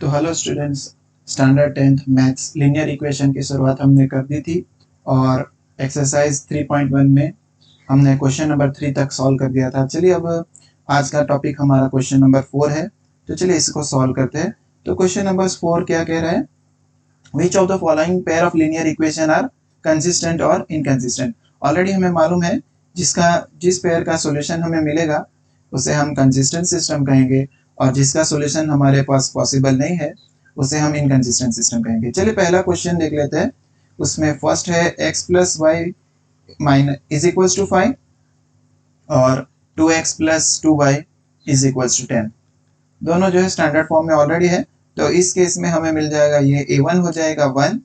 तो hello students, standard 10th maths linear equation की शुरुआत हमने कर दी थी और एक्सरसाइज 3.1 में हमने क्वेश्चन नंबर 3 तक सॉल्व कर दिया था। चलिए अब आज का टॉपिक हमारा क्वेश्चन नंबर 4 है, तो चलिए इसको सॉल्व करते हैं। तो क्वेश्चन नंबर 4 क्या कह रहा है? Which of the following pair of linear equation are consistent और इनकंसिस्टेंट। ऑलरेडी हमें मालूम है जिस पेयर का सॉल्यूशन हमें मिलेगा उसे हम कंसिस्टेंट सिस्टम कहेंगे और जिसका सॉल्यूशन हमारे पास पॉसिबल नहीं है उसे हम इनकंसिस्टेंट सिस्टम कहेंगे। चलिए पहला क्वेश्चन देख लेते हैं। उसमें फर्स्ट है x plus y minus is equals to 5 और 2x plus 2y is equals to 10। दोनों जो है स्टैंडर्ड फॉर्म में ऑलरेडी है, तो इस केस में हमें मिल जाएगा ये a1 हो जाएगा 1,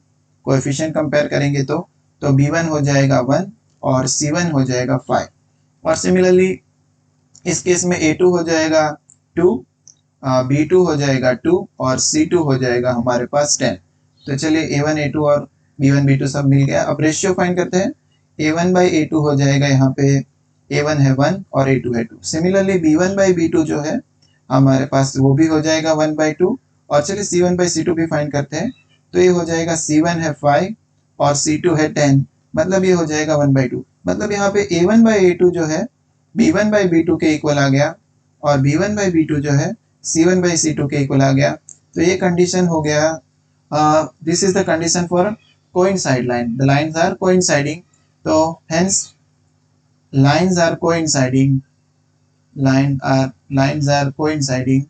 कोएफिशिएंट कंपेयर करेंगे तो b1 हो जाएगा 1 और c1 हो जाएगा 5। और सिमिलरली इस केस में a2 हो जाएगा 2, b2 हो जाएगा 2 और c2 हो जाएगा हमारे पास 10। तो चलिए a1 a2 और b1 b2 सब मिल गया। अब रेशियो फाइंड करते हैं। a1 बाई a2 हो जाएगा, यहाँ पे a1 है 1 और a2 है 2। सिमिलरली b1 बाई b2 जो है हमारे पास वो भी हो जाएगा 1 बाई 2। और चलिए c1 बाई c2 भी फाइंड करते हैं। तो ये हो जाएगा c1 है 5 और c2 है 10, मतलब ये हो जाएगा 1 बाई 2। मतलब यहाँ पे a1 बाई a2 जो है b1 बाई b2 के इक्वल आ गया और b1 बाई b2 जो है c1 बाई c2 के इक्वल आ गया। तो ये कंडीशन हो गया, this is the condition for coincide line, the lines are coinciding. तो hence lines are coinciding, lines are coinciding.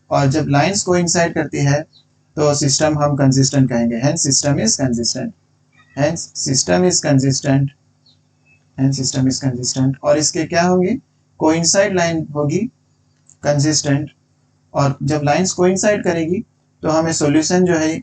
और जब लाइन्स कोइंसाइड करती है तो सिस्टम हम कंसिस्टेंट कहेंगे। Hence system is consistent, hence system is consistent, hence system is consistent. और इसके क्या होंगे? कोइंसाइड लाइन होगी कंसिस्टेंट, और जब लाइंस कोइंसाइड करेगी तो हमें सॉल्यूशन जो है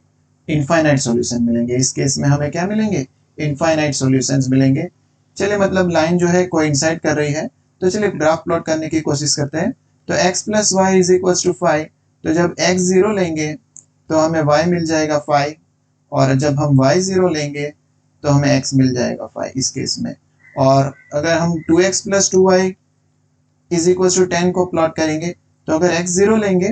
इनफाइनाइट सॉल्यूशन मिलेंगे। इस केस में हमें क्या मिलेंगे? इनफाइनाइट सॉल्यूशंस मिलेंगे। चलिए मतलब लाइन जो है कोइंसाइड कर रही है, तो चलिए ग्राफ प्लॉट करने की कोशिश करते हैं। तो x plus y is equal to 5, तो जब x 0 लेंगे तो हमें y मिल जाएगा 5, और जब हम y 0 लेंगे तो हमें x मिल जाएगा 5 इस केस में। और अगर हम 2x plus 2y is equal to 10 को प्लॉट करेंगे, तो अगर x 0 लेंगे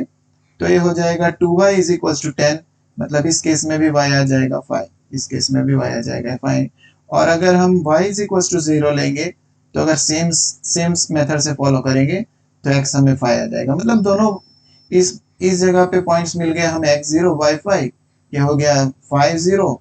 तो ये हो जाएगा 2y इज इक्वल टू 10, मतलब इस केस में भी y आ जाएगा 5, इस केस में भी y आ जाएगा 5। और अगर हम y इज इक्वल टू 0 लेंगे तो अगर सेम मेथड से फॉलो करेंगे तो x हमें 5 आ जाएगा। मतलब दोनों इस जगह पे पॉइंट्स मिल गए हमें, x 0 y 5, ये हो गया 5 0,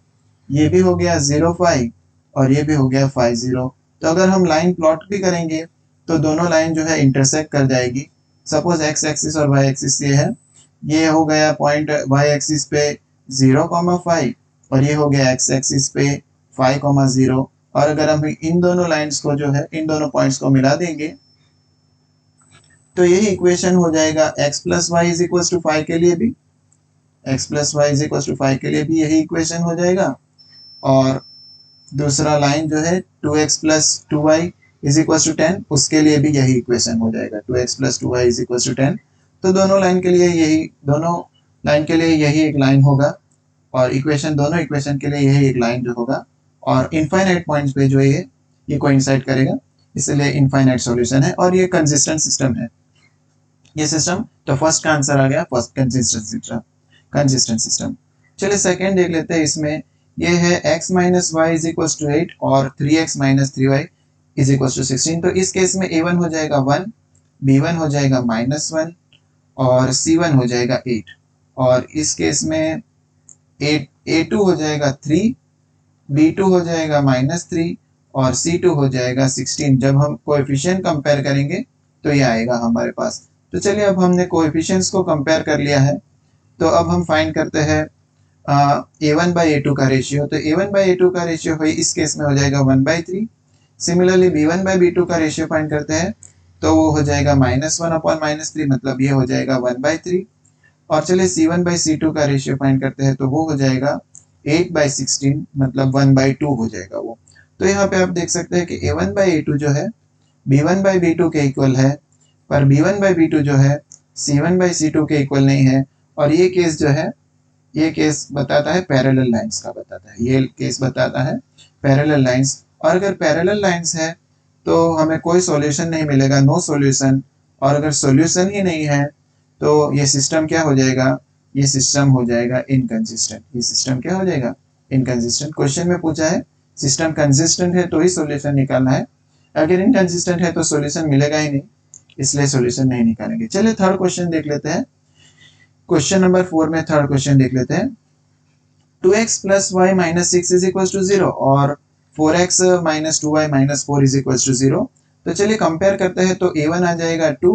ये भी हो गया 0 5 और ये भी हो गया 5 0। तो अगर हम लाइन प्लॉट भी करेंगे तो दोनों लाइन जो है इंटरसेक्ट कर जाएगी। सपोज एक्स एक्सिस और वाई एक्सिस ये हो गया पॉइंट वाई एक्सिस पे 0,5 और ये हो गया एक्स एक्सिस पे 5,0। और अगर हम इन दोनों लाइंस को जो है इन दोनों पॉइंट्स को मिला देंगे तो यही इक्वेशन हो जाएगा x plus y is equal to 5 के लिए भी, x plus y is equal to 5 के लिए भी यही इक्वेशन हो जाएगा। और दूसरा लाइन जो है 2x plus 2y is equal to 10, उसके लिए भी यही इक्वेशन हो जाएगा, 2x plus 2y is equal to 10। तो दोनों लाइन के लिए यही एक लाइन होगा, और दोनों इक्वेशन के लिए यही एक लाइन जो होगा। और इनफाइनाइट पॉइंट्स पे जो ये कोइंसाइड करेगा, इसलिए इनफाइनाइट सॉल्यूशन है और ये कंसिस्टेंट सिस्टम है ये सिस्टम। तो फर्स्ट का आंसर आ गया, फर्स्ट कंसिस्टेंट सिस्टम। चलिए सेकंड देख लेते हैं। इसमें ये है x minus y is equal to 8 और 3x minus 3y is equal to 16। तो इस केस में a1 हो जाएगा 1, b1 हो जाएगा -1 और c1 हो जाएगा 8। और इस केस में a2 हो जाएगा 3, b2 हो जाएगा -3 और c2 हो जाएगा 16। जब हम कोएफिशिएंट कंपेयर करेंगे तो ये आएगा हमारे पास। तो चलिए अब हमने कोएफिशिएंट्स को कंपेयर कर लिया है, तो अब हम फाइंड करते हैं a1 बाई a2 का रेशियो। तो a1 बाई a2 का रेशियो है इस केस में हो जाएगा 1/3। सिमिलरली b1 बाई b2 का रेशियो फाइंड करते हैं तो वो हो जाएगा -1/-3, मतलब ये हो जाएगा 1/3। और चलिए c1 बाई c2 का रेशियो फाइंड करते हैं तो वो हो जाएगा 8/16, मतलब 1/2 हो जाएगा वो। तो यहाँ पे आप देख सकते हैं कि a1 बाई a2 जो है b1 बाई b2 के इक्वल है, पर b1 बाई b2 जो है c1 बाई c2 के इक्वल नहीं है। और ये केस जो है ये केस बताता है पैरेलल लाइंस का, बताता है ये केस बताता है पैरेलल लाइंस। और अगर पैरेलल लाइंस है तो हमें कोई सॉल्यूशन नहीं मिलेगा, नो सॉल्यूशन। और अगर सॉल्यूशन ही नहीं है तो ये सिस्टम क्या हो जाएगा? ये सिस्टम हो जाएगा इनकंसिस्टेंट। ये सिस्टम क्या हो जाएगा? इनकंसिस्टेंट। क्वेश्चन में पूछा है सिस्टम कंसिस्टेंट है तो ही सॉल्यूशन निकालना है, अगर इनकंसिस्टेंट है तो सॉल्यूशन मिलेगा ही नहीं, इसलिए सॉल्यूशन नहीं निकालेंगे। चलिए थर्ड क्वेश्चन देख लेते हैं। क्वेश्चन नंबर 4 में थर्ड क्वेश्चन देख लेते हैं। 2x plus y minus 6 is equals to 0 और 4x minus 2y minus 4 is equals to 0। तो चलिए कंपेयर करते हैं। तो a1 आ जाएगा 2,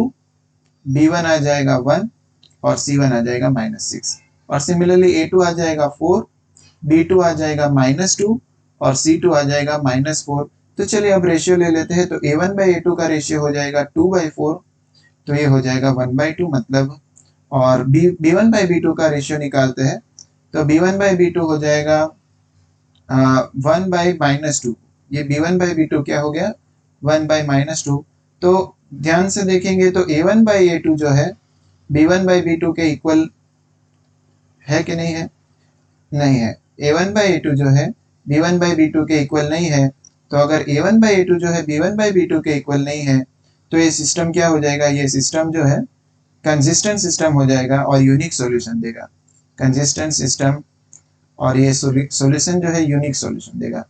b1 आ जाएगा 1 और c1 आ जाएगा -6। और सिमिलरली a2 आ जाएगा 4, b2 आ जाएगा -2 और c2 आ जाएगा -4। तो चलिए अब रेशियो ले लेते हैं। तो a1 by a2 का रेशियो हो जाएगा 2/4, तो ये हो जाएगा 1/2 मतलब। और b1 by b2 का रेशियो निकालते हैं तो b1 by b2 हो जाएगा 1/-2। ये b1 by b2 क्या हो गया? 1/-2। तो ध्यान से देखेंगे तो a1 by a2 जो है b1 by b2 के इक्वल है कि नहीं है? नहीं है। a1 by a2 जो है b1 by b2 के इक्वल नहीं है। तो अगर a1 by a2 जो है b1 by b2 के इक्वल नहीं है तो ये सिस्टम क्या हो जाएगा? ये सिस्टम जो है कंसिस्टेंट सिस्टम हो जाएगा और यूनिक सॉल्यूशन देगा। कंसिस्टेंट सिस्टम और ये सॉल्यूशन जो है यूनिक सॉल्यूशन देगा,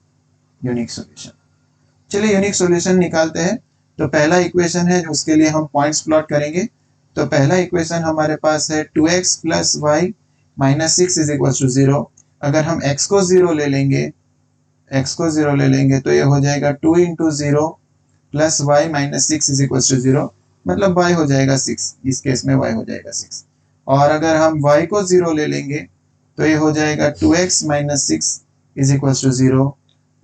यूनिक सॉल्यूशन। चलिए यूनिक सॉल्यूशन निकालते हैं। तो पहला इक्वेशन है उसके लिए हम पॉइंट्स प्लॉट करेंगे। तो पहला इक्वेशन हमारे पास है 2x plus y minus 6 is equals to 0। अगर हम x को 0 ले लेंगे, x को 0 ले लेंगे तो ये हो जाएगा 2 into 0 plus y minus 6 is equals to 0, मतलब y हो जाएगा 6। इस केस में y हो जाएगा 6। और अगर हम y को 0 ले लेंगे तो ये हो जाएगा 2x minus 6 is equals to 0।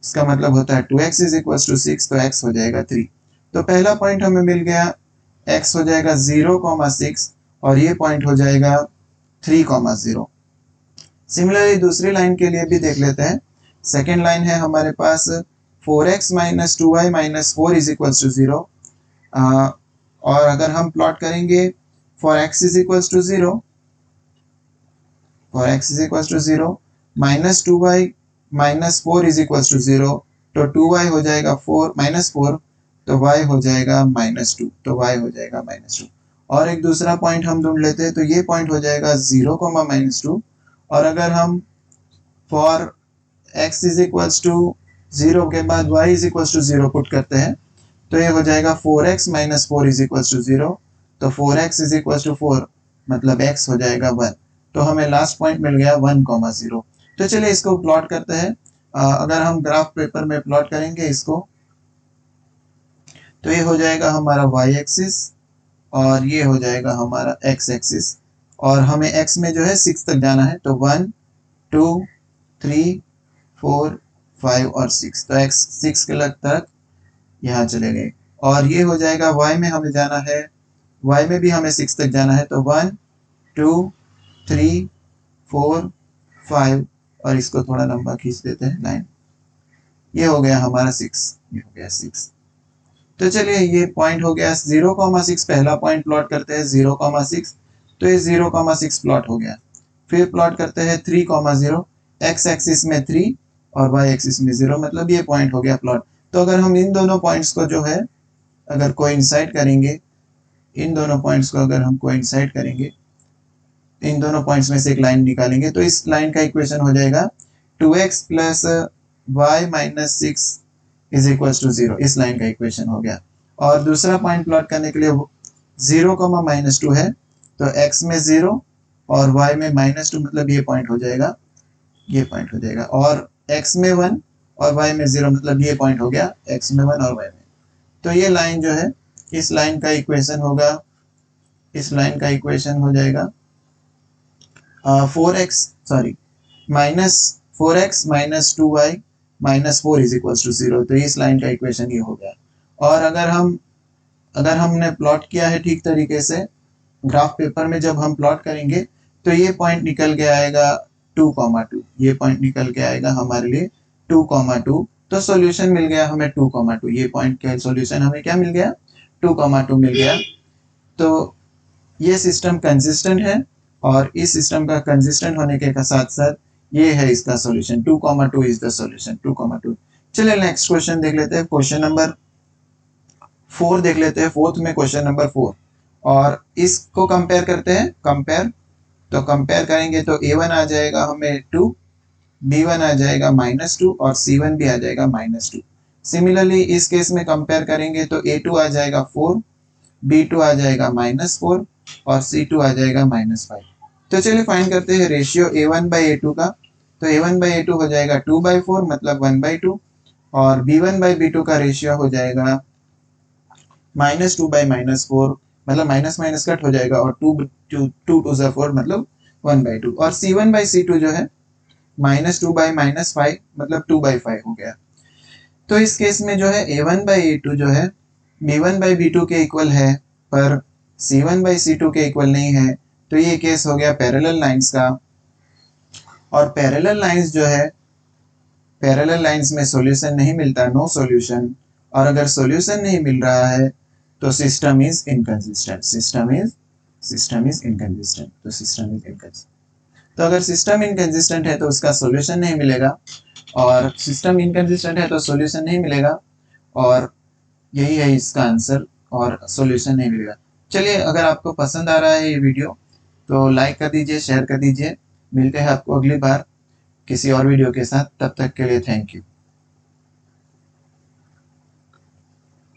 इसका मतलब होता है 2x is equals to 6, तो x हो जाएगा 3। तो पहला पॉइंट हमें मिल गया, x हो जाएगा 0,6 और ये पॉइंट हो जाएगा 3,0। सिमिलरली दूसरी लाइन के लिए भी देख लेते हैं। सेकेंड लाइन है हमारे पास 4x minus 2y minus 4 is equals to 0। और अगर हम प्लॉट करेंगे for x is equals to 0, for x is equals to 0 minus 2y minus 4 is equals to 0, तो 2y हो जाएगा 4 minus 4, तो y हो जाएगा -2, तो y हो जाएगा -2। और एक दूसरा पॉइंट हम ढूंढ लेते हैं। तो ये पॉइंट हो जाएगा 0, -2। और अगर हम for x is equals to 0 के बाद y is equals to 0 put करते हैं तो ये हो जाएगा 4x minus 4 is equals to 0, तो 4x is equals to 4 मतलब x हो जाएगा 1। तो हमें लास्ट पॉइंट मिल गया 1,0। तो चलिए इसको प्लॉट करते हैं। अगर हम ग्राफ पेपर में प्लॉट करेंगे इसको तो ये हो जाएगा हमारा y एक्सिस और ये हो जाएगा हमारा x एक्सिस। और हमें x में जो है 6 तक जाना है, तो 1 2 3 4 5 और 6, तो x 6 के तक यहाँ चले गए। और ये हो जाएगा y में हमें जाना है, y में भी हमें 6 तक जाना है, तो 1 2 3 4 5 और इसको थोड़ा लंबा खींच देते हैं लाइन। ये हो गया हमारा 6, ये हो गया 6। तो चलिए ये पॉइंट हो गया 0,6। पहला पॉइंट प्लॉट करते हैं 0,6, तो ये 0,6 प्लॉट हो गया। फिर प्लॉट करते हैं 3,0, x एक्सिस में 3 और y एक्सिस में 0, मतलब ये पॉइंट हो गया प्लॉट। तो अगर हम इन दोनों पॉइंट्स को जो है अगर कोइंसाइड करेंगे, इन दोनों पॉइंट्स को अगर हम कोइंसाइड करेंगे, इन दोनों पॉइंट्स में से एक लाइन निकालेंगे तो इस लाइन का इक्वेशन हो जाएगा 2x plus y minus 6 is equals to 0। इस लाइन का इक्वेशन हो गया। और दूसरा पॉइंट प्लॉट करने के लिए 0, -2 है, तो x में 0 और y में -2 मतलब ये पॉइंट हो जाएगा, ये पॉइंट हो जाएगा। और x में 1 और y में 0 मतलब ये पॉइंट हो गया x में 1 और y में। तो ये लाइन जो है इस लाइन का इक्वेशन होगा, इस लाइन का इक्वेशन हो जाएगा -4x minus 2y minus 4 is equals to 0। तो इस लाइन का इक्वेशन ये हो गया। और अगर हमने प्लॉट किया है ठीक तरीके से, ग्राफ पेपर में जब हम प्लॉट करेंगे तो ये पॉइंट निकल के आएगा 2,2, ये पॉइंट निकल के आएगा हमारे लिए 2,2। तो सॉल्यूशन मिल गया हमें 2,2। ये पॉइंट का सॉल्यूशन हमें क्या मिल गया? 2,2 मिल गया। तो ये सिस्टम कंसिस्टेंट है और इस सिस्टम का कंसिस्टेंट होने के साथ साथ ये है इसका सॉल्यूशन। 2,2 is the solution, 2,2। चलिए नेक्स्ट क्वेश्चन देख लेते हैं। क्वेश्चन नंबर 4 देख लेते हैं। फोर्थ में क्वेश्चन नंबर 4 और इसको कंपेयर करते हैं। कंपेयर तो कंपेयर करेंगे तो A1 आ जाएगा हमें 2, B1 आ जाएगा -2 और C1 भी आ जाएगा -2। सिमिलरली इस केस में कंपेयर करेंगे तो A2 आ जाएगा 4, B2 आ जाएगा -4 और C2 आ जाएगा -5। तो चलिए फाइंड करते हैं रेशियो A1/A2 का। तो A1/A2 हो जाएगा 2/4 मतलब 1/2 और B1/B2 का रेशियो हो जाएगा -2/-4 मतलब माइनस माइनस कट हो जाएगा और 2 2 2 4 मतलब 1/2 और C1/C2 जो है -2/-5 मतलब 2/5 हो गया। तो इस केस में जो है A1/A2 जो है B1/B2 के इक्वल है पर C1/C2 के इक्वल नहीं है। तो ये केस हो गया पैरेलल लाइंस का। और पैरेलल लाइंस जो है, पैरेलल लाइंस में सॉल्यूशन नहीं मिलता, नो सॉल्यूशन। और अगर सॉल्यूशन नहीं मिल रहा है तो system is inconsistent, system is inconsistent, तो सिस्टम इज इनकंसिस्टेंट। तो अगर सिस्टम इनकंसिस्टेंट है तो उसका सॉल्यूशन नहीं मिलेगा और सिस्टम इनकंसिस्टेंट है तो सॉल्यूशन नहीं मिलेगा और यही है इसका आंसर और सॉल्यूशन नहीं मिलेगा। चलिए, अगर आपको पसंद आ रहा है ये वीडियो तो लाइक कर दीजिए, शेयर कर दीजिए। मिलते हैं आपको अगली बार किसी और वीडियो के साथ। तब तक के लिए थैंक यू।